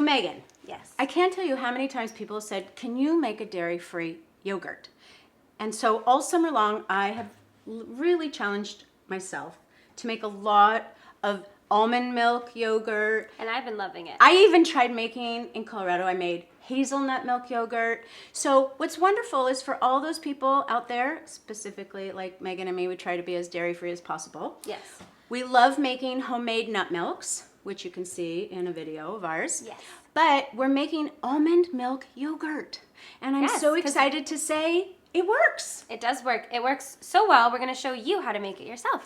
Megan. Yes. I can't tell you how many times people have said, can you make a dairy-free yogurt? And so all summer long, I have really challenged myself to make a lot of almond milk yogurt. And I've been loving it. I even tried making, in Colorado, I made hazelnut milk yogurt. So what's wonderful is for all those people out there, specifically like Megan and me, we try to be as dairy-free as possible. Yes. We love making homemade nut milks, which you can see in a video of ours. Yes. But we're making almond milk yogurt. And I'm so excited to say it works. It does work. It works so well. We're going to show you how to make it yourself.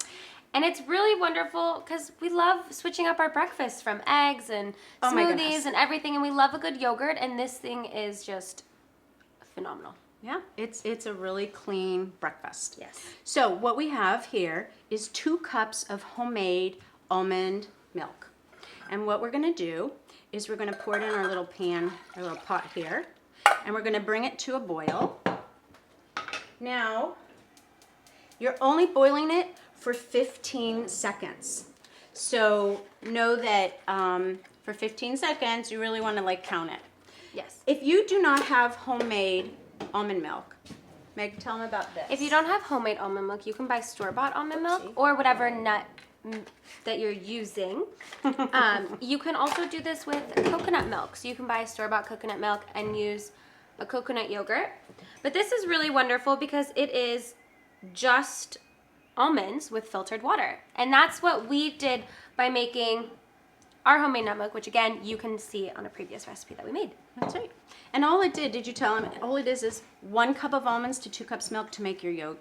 And it's really wonderful because we love switching up our breakfast from eggs and smoothies and everything. And we love a good yogurt. And this thing is just phenomenal. Yeah, it's a really clean breakfast. Yes. So what we have here is 2 cups of homemade almond milk. And what we're going to do is we're going to pour it in our little pan, our little pot here, and we're going to bring it to a boil. Now, you're only boiling it for 15 seconds. So know that for 15 seconds, you really want to like count it. Yes. If you do not have homemade almond milk, Meg, tell them about this. If you don't have homemade almond milk, you can buy store-bought almond milk or whatever nut that you're using. You can also do this with coconut milk. So you can buy store-bought coconut milk and use a coconut yogurt. But this is really wonderful because it is just almonds with filtered water. And that's what we did by making our homemade nut milk, which again, you can see on a previous recipe that we made. That's right. And all it did you tell them, all it is 1 cup of almonds to 2 cups milk to make your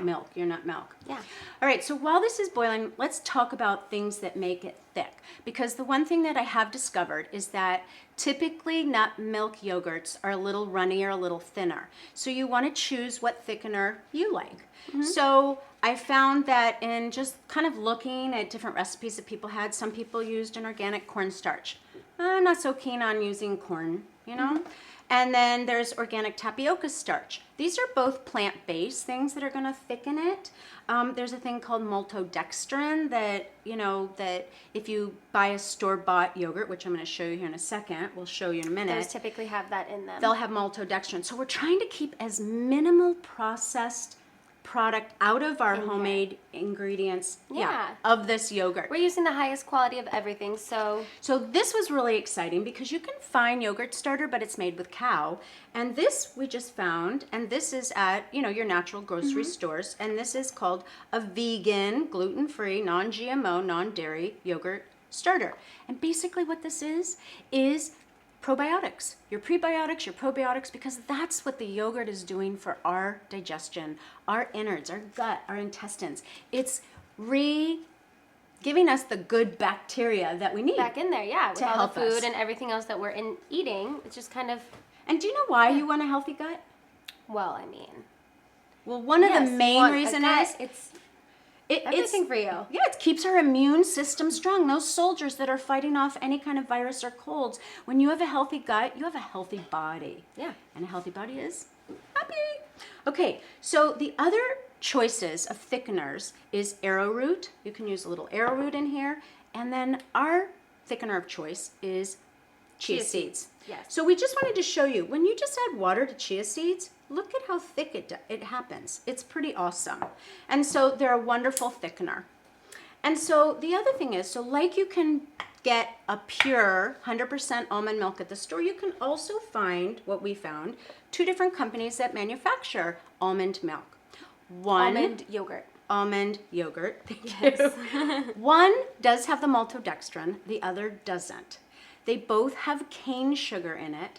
milk, your nut milk. Yeah. All right, so while this is boiling, let's talk about things that make it thick. Because the one thing that I have discovered is that typically nut milk yogurts are a little runnier, a little thinner. So you want to choose what thickener you like. Mm-hmm. So I found that in just kind of looking at different recipes that people had, some people used an organic cornstarch. I'm not so keen on using corn, you know? Mm-hmm. And then there's organic tapioca starch. These are both plant-based things that are going to thicken it. There's a thing called maltodextrin that, that if you buy a store-bought yogurt, which I'm going to show you here in a second, we'll show you in a minute. Those typically have that in them. They'll have maltodextrin. So we're trying to keep as minimal processed product out of our homemade ingredients of this yogurt. We're using the highest quality of everything. So this was really exciting because you can find yogurt starter, but it's made with cow. And this we just found, and this is at your natural grocery stores, and this is called a vegan, gluten-free, non-GMO, non-dairy yogurt starter. And basically what this is probiotics, your prebiotics, your probiotics, because that's what the yogurt is doing for our digestion, our innards, our gut, our intestines. It's giving us the good bacteria that we need. Back in there, yeah, with all the food us. And everything else that we're eating. It's just kind of... And do you know why you want a healthy gut? Well, I mean... Well, one of the main reasons is... It's everything for you. Yeah, it keeps our immune system strong. Those soldiers that are fighting off any kind of virus or colds, when you have a healthy gut, you have a healthy body. Yeah. And a healthy body is happy. Okay, so the other choices of thickeners is arrowroot. You can use a little arrowroot in here. And then our thickener of choice is chia seeds. Yes. So we just wanted to show you, when you just add water to chia seeds, look at how thick it happens. It's pretty awesome. And so they're a wonderful thickener. And so the other thing is, so like you can get a pure 100% almond milk at the store, you can also find, what we found, 2 different companies that manufacture almond milk. Almond yogurt. Almond yogurt, thank you. One does have the maltodextrin, the other doesn't. They both have cane sugar in it.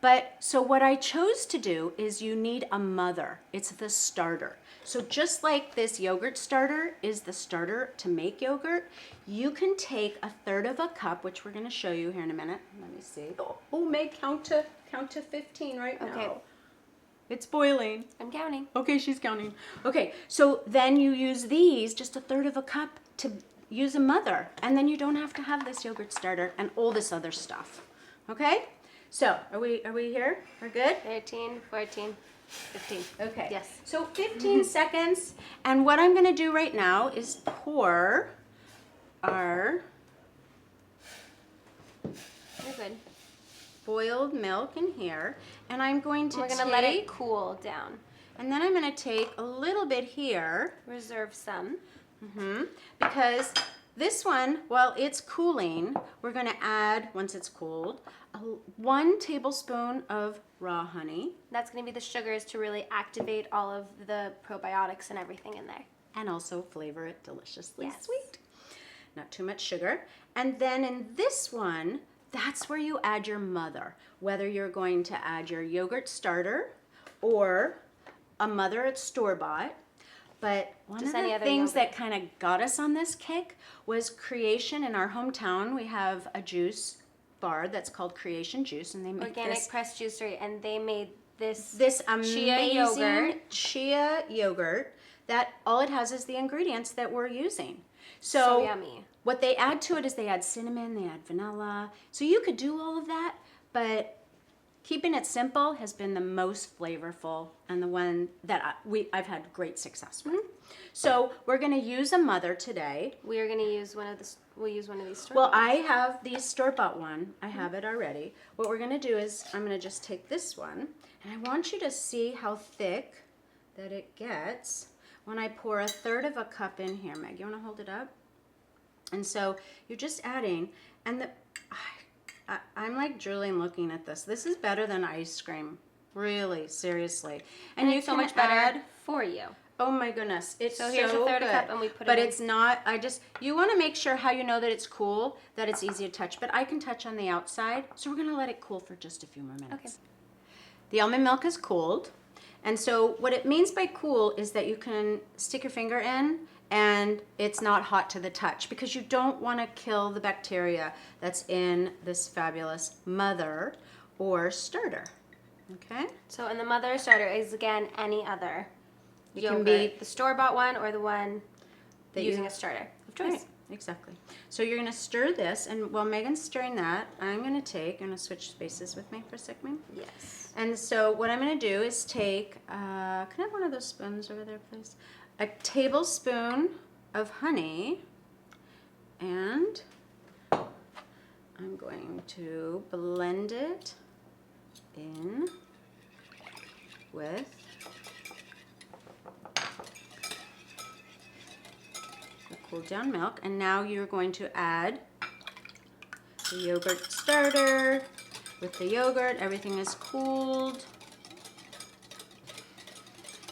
But so what I chose to do is you need a mother. It's the starter. So just like this yogurt starter is the starter to make yogurt, you can take 1/3 of a cup, which we're going to show you here in a minute. Let me see. Oh, Meg, count to 15 right now. Okay. It's boiling. I'm counting. Okay, she's counting. Okay, so then you use these, just 1/3 of a cup, to use a mother. And then you don't have to have this yogurt starter and all this other stuff. Okay? So, are we here? We're good? 13, 14, 15. Okay. Yes. So 15 seconds. And what I'm going to do right now is pour our good. boiled milk in here, and I'm going to We're gonna let it cool down. and then I'm going to take a little bit here. Reserve some. Because this one, while it's cooling, we're going to add, once it's cooled, 1 tablespoon of raw honey. That's gonna be the sugars to really activate all of the probiotics and everything in there. And also flavor it deliciously Yes. sweet. Not too much sugar. And then in this one, that's where you add your mother. Whether you're going to add your yogurt starter or a mother at store-bought. But one Just of any the other things yogurt. that kind of got us on this kick was Creation. In our hometown, we have a juice bar that's called Creation Juice, and they make Organic pressed juicery, and they made this amazing yogurt. chia yogurt that all it has is the ingredients that we're using. so yummy. What they add to it is they add cinnamon, they add vanilla. So you could do all of that, but keeping it simple has been the most flavorful and the one that I've had great success with. So we're going to use a mother today. We are gonna use we'll use one of these store. Well, I have the store-bought one. I have it already. What we're going to do is I'm going to just take this one, and I want you to see how thick that it gets when I pour 1/3 of a cup in here. Meg, you want to hold it up? And so you're just adding, and I'm like drooling looking at this. This is better than ice cream, really, seriously. and you it's so can much better add, for you. oh my goodness, it's So here's so 1/3 good. cup, and we put it but in. it's not. You want to make sure how you know that it's cool, that it's easy to touch. But I can touch on the outside, so we're gonna let it cool for just a few more minutes. Okay. The almond milk is cooled, and so what it means by cool is that you can stick your finger in and it's not hot to the touch, because you don't want to kill the bacteria that's in this fabulous mother or starter. Okay? So, and the mother starter is again any other It yogurt, can be the store-bought one or the one that using you- a starter of choice. Right, exactly. So you're going to stir this, and while Megan's stirring that, I'm going to switch spaces with me for a second. Yes. And so what I'm going to do is take, can I have one of those spoons over there, please? A tablespoon of honey, and I'm going to blend it in with the cooled down milk. And now you're going to add the yogurt starter with the yogurt. Everything is cooled.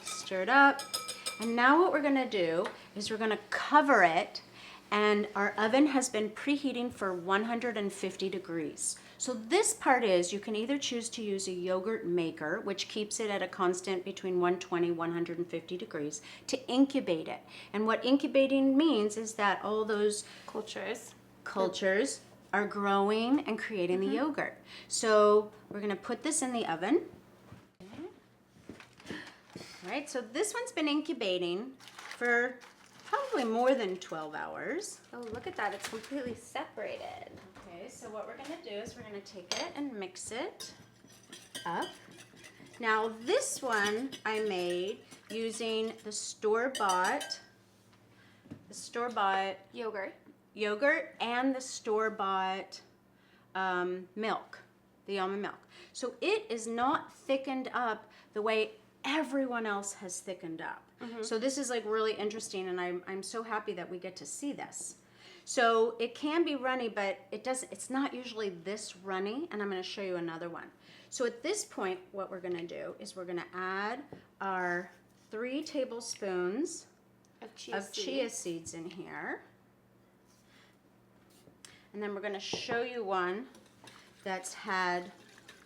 Stir it up. And now what we're going to do is we're going to cover it, and our oven has been preheating for 150 degrees. So this part is, you can either choose to use a yogurt maker, which keeps it at a constant between 120, 150 degrees, to incubate it. And what incubating means is that all those cultures are growing and creating the yogurt. So we're going to put this in the oven. All right, so this one's been incubating for probably more than 12 hours. Oh, look at that. It's completely separated. Okay, so what we're going to do is we're going to take it and mix it up. Now this one I made using the store-bought Yogurt. and the store-bought milk, the almond milk. So it is not thickened up the way everyone else has thickened up. So this is like really interesting, and I'm so happy that we get to see this. So it can be runny, but it's not usually this runny, and I'm going to show you another one. So at this point, what we're going to do is we're going to add our 3 tablespoons Of chia seeds in here. And then we're going to show you one that's had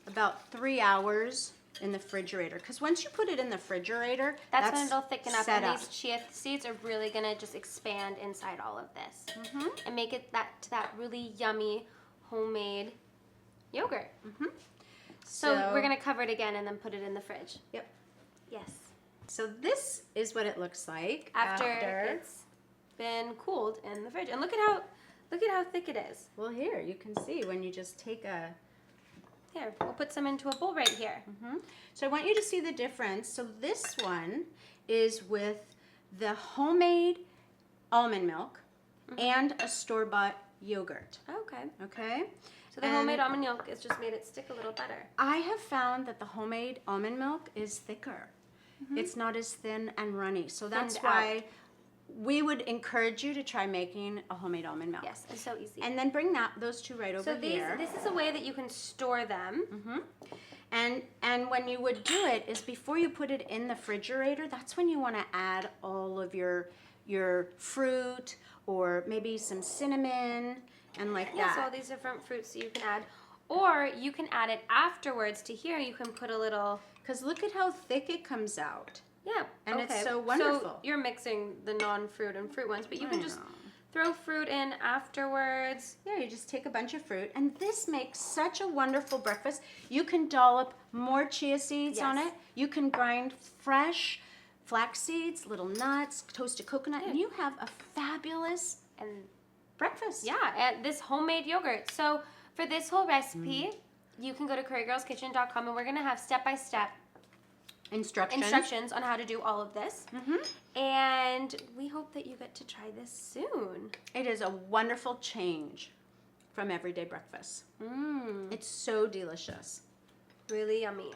about 3 hours in the refrigerator, because once you put it in the refrigerator, That's when it'll thicken up, set and these chia seeds are really gonna just expand inside all of this and make it that really yummy homemade yogurt. So we're gonna cover it again and then put it in the fridge. Yep. Yes. So this is what it looks like After it's been cooled in the fridge, and look at how thick it is. Well, here you can see when you just take a. Here, we'll put some into a bowl right here. So I want you to see the difference. So this one is with the homemade almond milk and a store-bought yogurt. Okay. Okay? So the homemade almond milk has just made it stick a little better. I have found that the homemade almond milk is thicker. It's not as thin and runny. So that's Thinned why we would encourage you to try making a homemade almond milk. Yes, it's so easy. And then bring those two right over So here. this is a way that you can store them. And when you would do it is before you put it in the refrigerator, that's when you want to add all of your fruit or maybe some cinnamon and like Yeah, that. so all these different fruits that you can add. Or you can add it afterwards to here. You can put a little... Because look at how thick it comes out. Yeah. And okay. it's so wonderful. So you're mixing the non-fruit and fruit ones, but you can just know. throw fruit in afterwards. Yeah, you just take a bunch of fruit, and this makes such a wonderful breakfast. You can dollop more chia seeds on Yes. it. You can grind fresh flax seeds, little nuts, toasted coconut, and you have a fabulous And breakfast. yeah, and this homemade yogurt. So for this whole recipe, you can go to currygirlskitchen.com, and we're going to have step-by-step instructions on how to do all of this. And we hope that you get to try this soon. It is a wonderful change from everyday breakfast. It's so delicious. Really yummy.